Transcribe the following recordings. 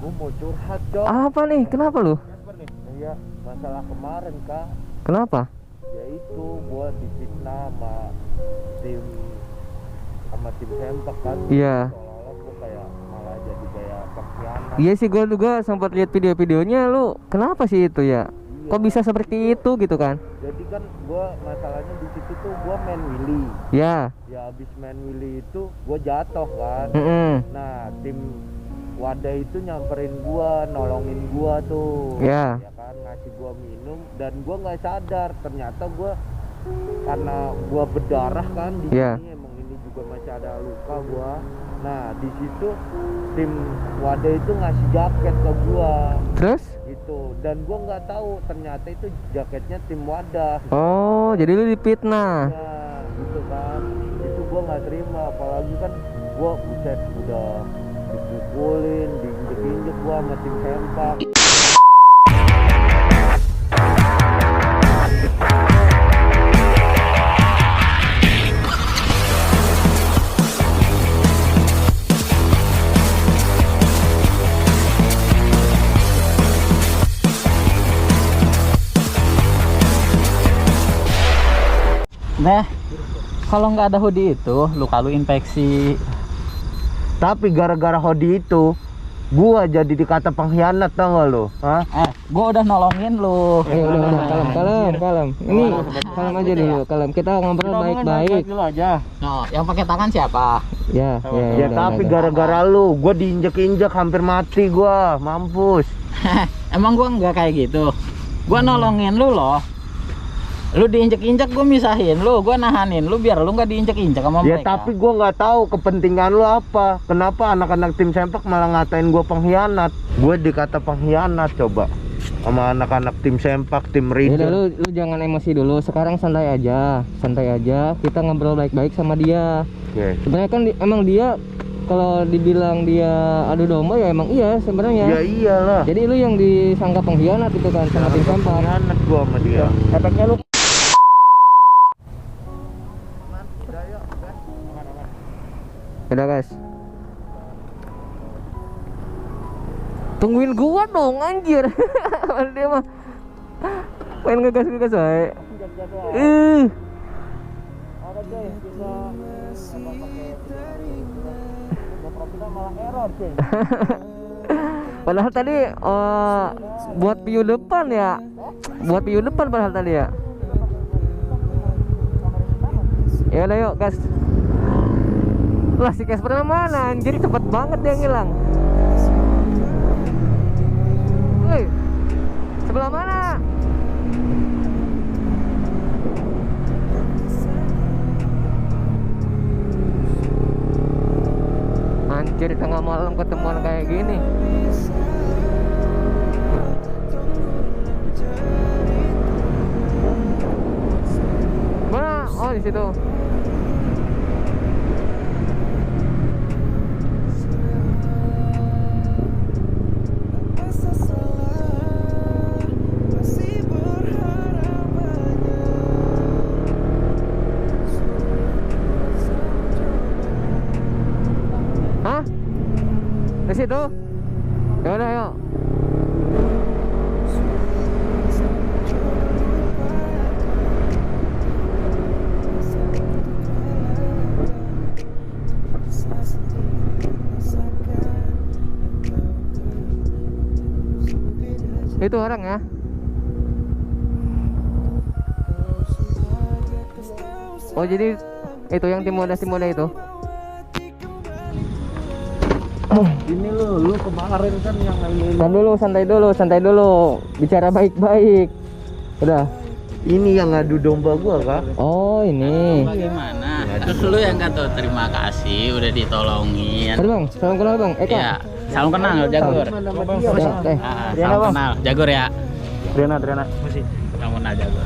Gue mau curhat, Cok. Apa nih? Kenapa lu? Iya, masalah kemarin, Kak. Kenapa? Yaitu gue difitnah sama tim sempak kan. Iya. Seolah-olah gue kayak malah jadi kayak pengkhianat. Iya sih, gua juga sempat lihat video-videonya. Lu kenapa sih itu ya? Iya. Kok bisa seperti itu gitu kan? Jadi kan gue masalahnya di situ tuh gue main willy. Ya. Ya abis main willy itu gue jatuh kan. Nah tim wadah itu nyamperin gue, nolongin gue tuh. Ya. Ya kan, ngasih gue minum dan gue nggak sadar ternyata gue karena gue berdarah kan di Ya. sini, emang ini juga masih ada luka gue. Nah di situ tim wadah itu ngasih jaket ke gue. Terus? Gitu, dan gue nggak tahu ternyata itu jaketnya tim wadah. Oh, jadi lu difitnah. Ya, gitu kan. Itu gue nggak terima, apalagi kan gue buset udah dipukulin, diinjek-injek gue sama tim sempak. Nah, kalau nggak ada hoodie itu, luka lu infeksi. Tapi gara-gara hoodie itu gua jadi dikata pengkhianat, tau gak lo? Hah? Gua udah nolongin lu. Udah, kalem. Ini kalem aja dulu, kalem. Kita ngobrol baik-baik. Dulu aja. No, yang pakai tangan siapa? Ya, Ya tapi gara-gara lu, gua diinjek-injek hampir mati gua, mampus. Emang gua nggak kayak gitu. Gua nolongin lu loh. Lu diinjek-injek, gua misahin lu, gua nahanin lu biar lu nggak diinjek-injek sama Ya mereka. tapi gua nggak tahu kepentingan lu apa. Kenapa anak-anak tim sempak malah ngatain gua pengkhianat? Gua dikata pengkhianat coba sama anak-anak tim sempak, tim Udah, reader. lu jangan emosi dulu. Sekarang santai aja. Kita ngobrol baik-baik sama dia. Oke. Sebenarnya kan emang dia kalau dibilang dia adu domba ya emang iya sebenarnya. Ya iyalah. Jadi lu yang disangka pengkhianat itu kan sama tim sempak. Pengkhianat gua sama dia. Efeknya lu udah guys, tungguin gua dong anjir. Dia mah main ngegas wae. Padahal tadi buat view depan ya. Buat view depan padahal tadi ya. Ya udah yuk gas. Lah si Casper mana anjir, cepet banget dia ngilang. Woi, sebelah mana? Anjir, di tengah malam ketemuan kayak gini. Mana? Oh, di situ. Hah? Di situ? Ya udah yuk. Itu orang ya. Oh jadi itu yang tim muda itu. Ini lu kemarin kan yang Santai dulu. Bicara baik-baik. Udah. ini yang ngadu domba gua kak. Oh ini. Bagaimana? Lu yang nggak tahu terima kasih udah ditolongin. Halo bang, salam kenal bang. Eka. Iya, salam kenal Jagur. Salam kenal Jagur ya. Drena masih. Salam kenal Jagur.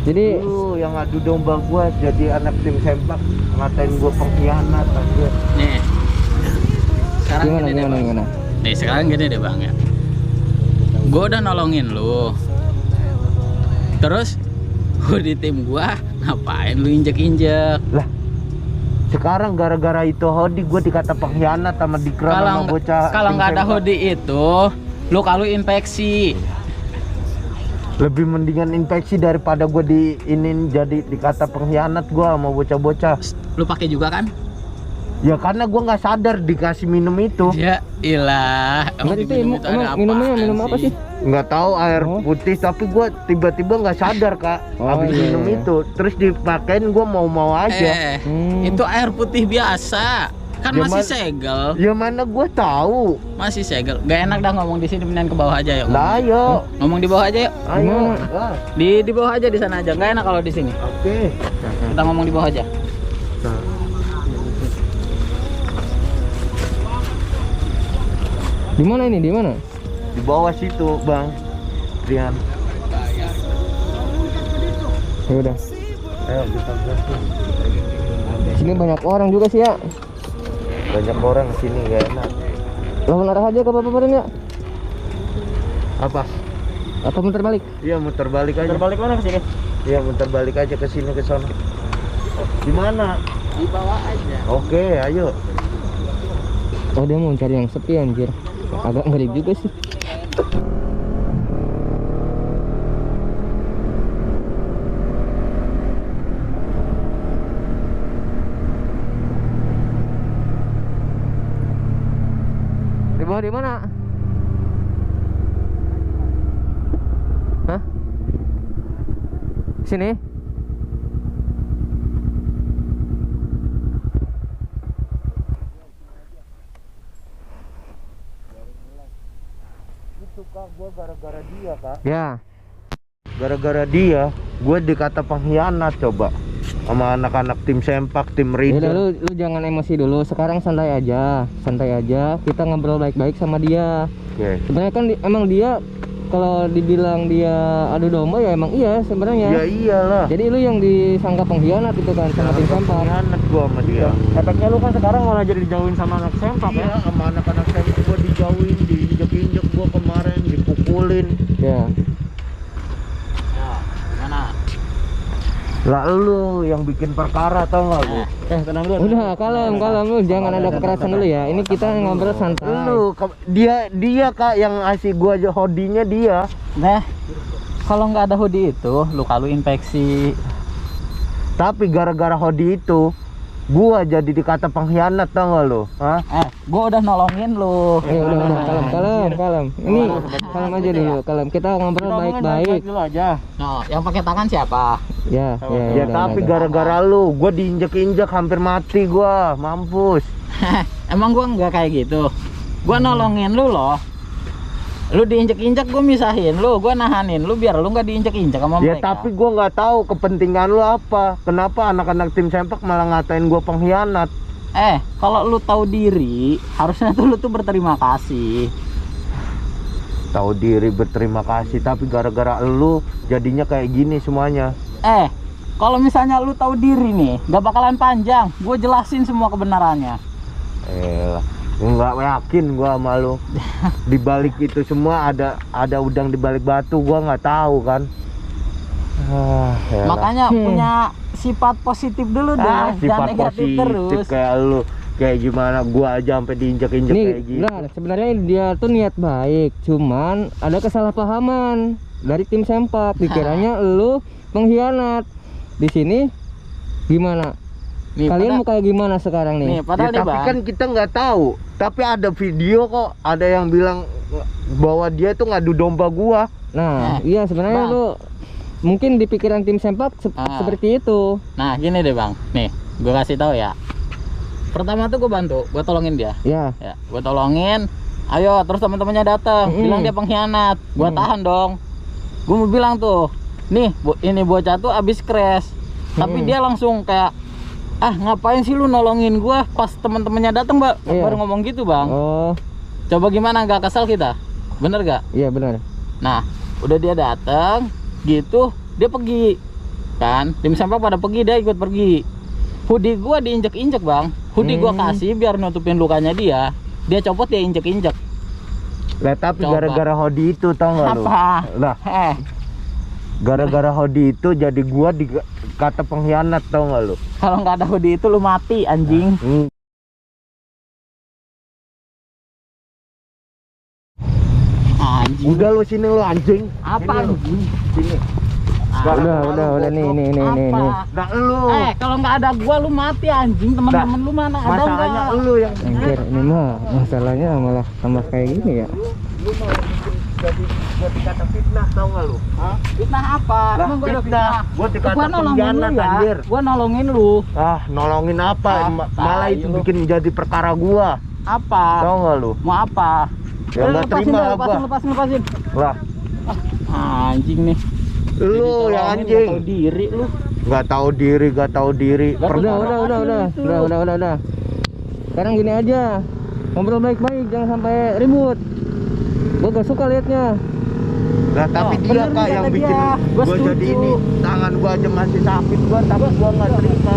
Jadi Lu yang ngadu domba gua jadi anak tim sempak ngatain gua pengkhianat anjir. Nih. Sekarang gimana? Bang. Nih sekarang gini deh bang ya. Gue udah nolongin lu. Terus di tim gua ngapain lu injek-injek? Lah Sekarang gara-gara itu Hodi gue dikata pengkhianat sama Dikra sama bocah. Kalau nggak ada tim sempak. Hodi itu, lu kalau infeksi. Lebih mendingan infeksi daripada gue jadi dikata pengkhianat gue sama bocah-bocah. Lu pakai juga kan? Ya karena gue nggak sadar dikasih minum itu. Ya ilah. Enggak itu emang minum apa sih? Nggak tahu air Oh. putih, tapi gue tiba-tiba nggak sadar kak. Oh, Habis iya, minum iya. itu, terus dipakein gue mau aja. Itu air putih biasa. Kan Ya, masih Mas. segel. Ya mana gue tahu. Masih segel. Gak enak dah ngomong di sini, mendingan ke bawah aja yuk. Lah ayo, Ngomong di bawah aja yuk. ayo. Gimana? Ah, Di bawah aja di sana aja. Gak enak kalau di sini. Oke. Kita ngomong di bawah aja. Di mana ini? Di mana? Di bawah situ bang, Rian. Ya udah. Ayo kita berangkat. Sini banyak orang juga sih ya. Banyak orang sini gak enak. Lawan arah aja ke Bapak ya? Apa? Atau muter balik? Iya muter balik aja. Terbalik mana ke sini? Iya muter balik aja ke sini ke sana. Di mana? Di bawah aja. Oke, ayo. Oh dia mau cari yang sepi anjir. Agak ngeri juga sih. Di bawah di mana? Hah? Sini? Itu kak, gua gara-gara dia kak. Ya. Gara-gara dia, gue dikata pengkhianat coba sama anak-anak tim sempak, tim Udah Raider. lu jangan emosi dulu. Sekarang santai aja. Santai aja. Kita ngobrol baik-baik sama dia. Oke. Sebenarnya kan emang dia kalau dibilang dia adu domba ya emang iya sebenarnya. Ya iyalah. Jadi lu yang disangka pengkhianat itu kan sama tim sempak. Pengkhianat gua sama dia. Efeknya lu kan sekarang malah jadi dijauhin sama anak sempak Iya, sama anak-anak sempak gua dijauhin, diinjek-injek gua kemarin, dipukulin. Ya. Ya, gimana? Lah lu yang bikin perkara tau gak lu? Tenang dulu. Udah kalem lu jangan ada kekerasan dulu ya. Ini kita ngobrol santai. Dia kak yang ngasih gua aja hodinya dia. Nah, kalau nggak ada Hodi itu, lu kalau infeksi. Tapi gara-gara hodi itu, gua jadi dikata pengkhianat tau gak lu? Hah? Gua udah nolongin lu. Udah kalem. Ini kalem aja dulu, kalem. Kita ngobrol baik-baik. Nah, yang pakai tangan siapa? Ya, Ya udah, tapi udah. gara-gara lu, gua diinjek-injek hampir mati gua, mampus. Emang gua nggak kayak gitu. Gua nolongin lu loh. Lu diinjek-injek, gua misahin lu, gua nahanin lu biar lu nggak diinjek-injek sama Ya mereka. tapi gua nggak tahu kepentingan lu apa. Kenapa anak-anak tim sempak malah ngatain gua pengkhianat? Kalau lu tahu diri, harusnya tuh lu tuh berterima kasih. Tahu diri berterima kasih, tapi gara-gara lu jadinya kayak gini semuanya. Kalau misalnya lu tahu diri nih, nggak bakalan panjang. Gue jelasin semua kebenarannya. Nggak yakin gua sama lu. Di balik itu semua ada udang di balik batu, gua nggak tahu kan. Elah. Makanya punya sifat positif dulu deh, jangan Sifat negatif positif terus. kayak lu, kayak gimana gua aja sampai diinjek-injek Nih, kayak gitu. nah, sebenarnya dia tuh niat baik, cuman ada kesalahpahaman dari tim sempak. Dikiranya lu pengkhianat. Di sini gimana? Nih, Kalian mau kayak gimana sekarang nih? nih, padahal nih, tapi Bang. kan kita nggak tahu. Tapi ada video kok, ada yang bilang bahwa dia itu ngadu domba gua. Nah, iya sebenarnya Bang. lu mungkin di pikiran tim sempak seperti itu. Nah, gini deh, Bang. Nih, gue kasih tahu ya. Pertama tuh gue bantu, gue tolongin dia. Ya. Ya, gue tolongin. Ayo, terus teman-temannya datang, bilang dia pengkhianat. Gue tahan dong. Gue mau bilang tuh, nih, ini bocah tuh abis crash. Tapi dia langsung kayak, ngapain sih lu nolongin gua? Pas teman-temannya datang, Mbak, Iya. baru ngomong gitu, Bang. Oh, Coba gimana, nggak kesal kita? Bener gak? iya benar. Nah, udah dia datang, gitu, dia pergi. Kan, tim sempak pada pergi, dia ikut pergi. Hoodie gua diinjek-injek, Bang. Hoodie gua kasih biar nutupin lukanya dia. Dia copot, dia injek-injek. Lah tapi Coba. gara-gara hodi itu tau nggak lu? Apa? Lah gara-gara hodi itu jadi gua dikata pengkhianat, tau nggak lu? Kalau nggak ada hoodie itu lu mati anjing. Anjing. Udah lu sini lu anjing. Apa Sini lu. anjing? Sini. Udah nih. Nah lu. Kalau nggak ada gua lu mati anjing. Teman-teman lu mana ada Masalahnya nggak? lu yang Anjir, ini mah masalahnya malah tambah kayak gini ya. lu mau bikin jadi dikata fitnah, tau nggak lu? Hah? Fitnah apa? Lah, Emang gua ada fitnah. Gua dikata Gua nolongin lu pengkhianat, ya. anjir. Gua nolongin lu. Ah, nolongin apa? Ah, Malah tai itu lu. bikin jadi perkara gua. Apa? Tau nggak lu? Mau apa? Ya nggak terima gua. Lepasin. Lah, Anjing nih. lu yang Ditolongin, anjing. nggak tahu diri lu. Nggak tahu diri. Udah. Sekarang gini aja, ngobrol baik-baik, jangan sampai ribut. Gua gak suka liatnya. Lah tapi Oh, dia bener kak kata yang dia. bikin Gua gua jadi setuju. ini. Tangan gua aja masih sakit gua, tapi gua nggak terima.